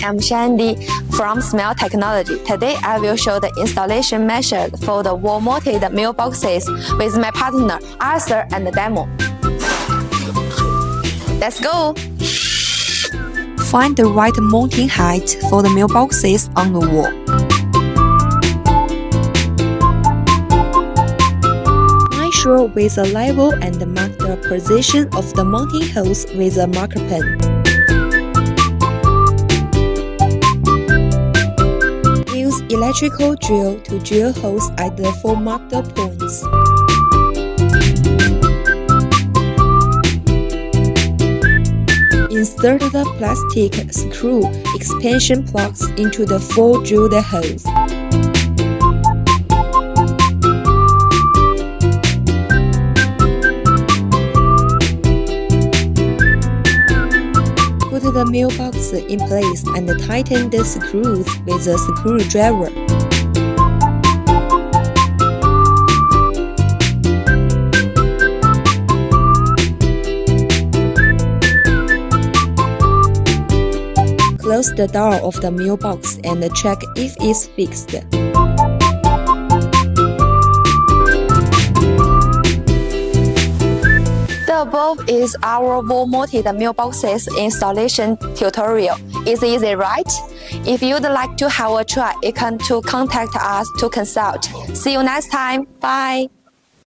am Shandy from CHNSMILE Technology. Today I will show the installation method for the wall-mounted mailboxes with my partner Arthur and the demo. Let's go! Find the right mounting height for the mailboxes on the wall. Measure with a level and mark the position of the mounting holes with a marker pen. Use electrical drill to drill holes at the 4 marked points. Insert the plastic screw expansion plugs into the 4 drilled holes. Put the mailbox in place and tighten the screws with a screwdriver. Close the door of the mailbox and check if it's fixed. The above is our wall-mounted mailboxes installation tutorial. It's easy, right? If you'd like to have a try, you can contact us to consult. See you next time. Bye!